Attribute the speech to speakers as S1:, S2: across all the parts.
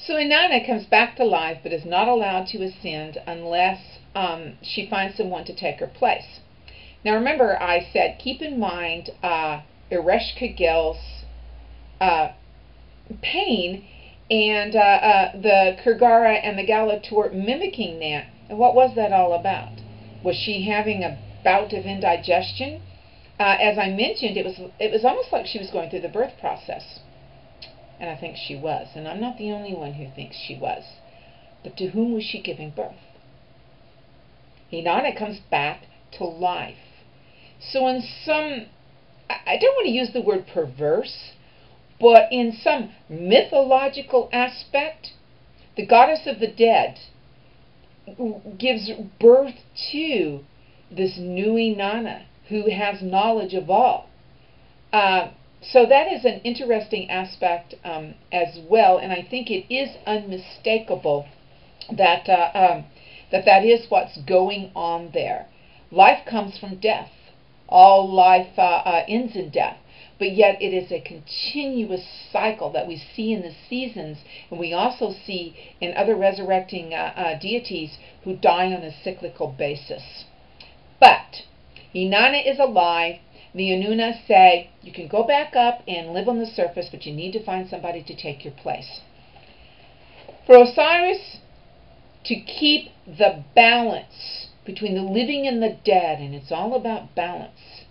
S1: So Inanna comes back to life, but is not allowed to ascend unless she finds someone to take her place. Now remember, I said, keep in mind Ereshkigal's pain and the Kurgara and the Galatur mimicking that. And what was that all about? Was she having a bout of indigestion? As I mentioned, it was almost like she was going through the birth process. And I think she was. And I'm not the only one who thinks she was. But to whom was she giving birth? Inanna comes back to life. So in some, I don't want to use the word perverse, but in some mythological aspect, the goddess of the dead gives birth to this new Inanna who has knowledge of all. So that is an interesting aspect as well, and I think it is unmistakable that that is what's going on there. Life comes from death. All life ends in death. But yet it is a continuous cycle that we see in the seasons, and we also see in other resurrecting deities who die on a cyclical basis. But Inanna is alive. The Inanna say, you can go back up and live on the surface, but you need to find somebody to take your place. For Osiris to keep the balance between the living and the dead, and it's all about balance.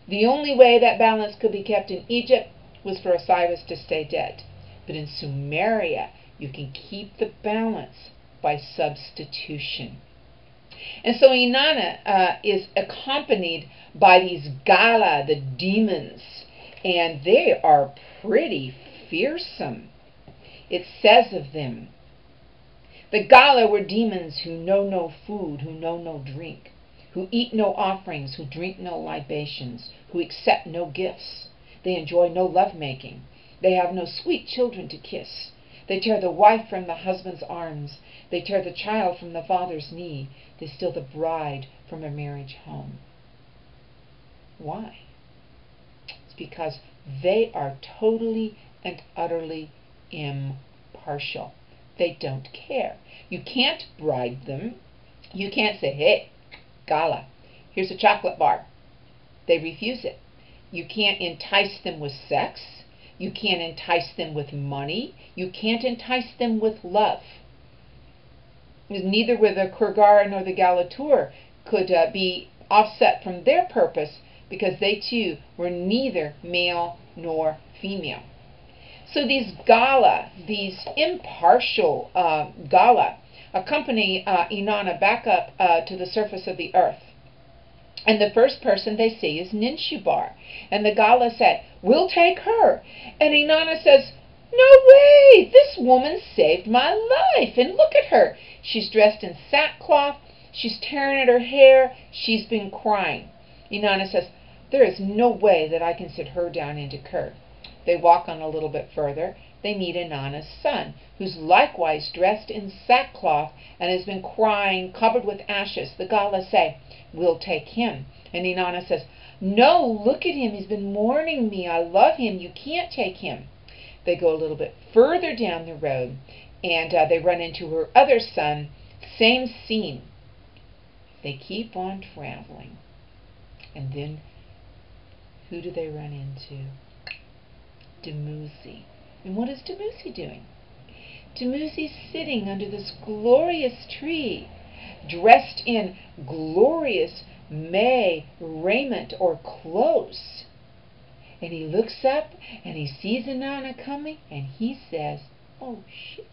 S1: The only way that balance could be kept in Egypt was for Osiris to stay dead. But in Sumeria, you can keep the balance by substitution. And so Inanna is accompanied by these Gala, the demons, and they are pretty fearsome. It says of them, the Gala were demons who know no food, who know no drink, who eat no offerings, who drink no libations, who accept no gifts. They enjoy no lovemaking. They have no sweet children to kiss. They tear the wife from the husband's arms. They tear the child from the father's knee. They steal the bride from her marriage home. Why? It's because they are totally and utterly impartial. They don't care. You can't bribe them. You can't say, hey, Gala, here's a chocolate bar. They refuse it. You can't entice them with sex. You can't entice them with money. You can't entice them with love. Neither with the Kurgara nor the Galatur could be offset from their purpose, because they too were neither male nor female. So these Gala, these impartial Gala, accompany Inanna back up to the surface of the earth. And the first person they see is Ninshubar. And the Gala said, we'll take her. And Inanna says, no way, this woman saved my life. And look at her. She's dressed in sackcloth. She's tearing at her hair. She's been crying. Inanna says, there is no way that I can sit her down into Kir. They walk on a little bit further. They meet Inanna's son, who's likewise dressed in sackcloth and has been crying, covered with ashes. The Gala say, we'll take him. And Inanna says, no, look at him. He's been mourning me. I love him. You can't take him. They go a little bit further down the road, and they run into her other son. Same scene. They keep on traveling. And then, who do they run into? Dumuzi. And what is Dumuzi doing? Dumuzi's sitting under this glorious tree, dressed in glorious May raiment or clothes. And he looks up and he sees Inanna coming, and he says, oh shit.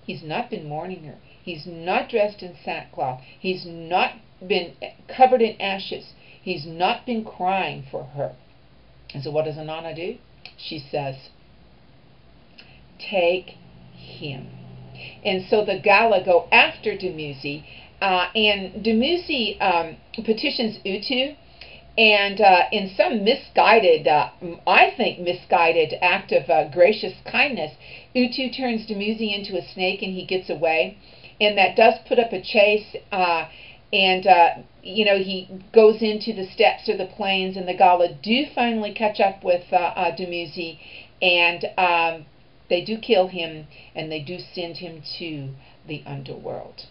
S1: He's not been mourning her. He's not dressed in sackcloth. He's not been covered in ashes. He's not been crying for her. And so what does Inanna do? She says, take him. And so the Gala go after Dumuzi, and Dumuzi petitions Utu, and in some misguided, I think misguided act of gracious kindness, Utu turns Dumuzi into a snake and he gets away. And that does put up a chase, and he goes into the steppes or the plains, and the Gala do finally catch up with Dumuzi, and They do kill him, and they do send him to the underworld.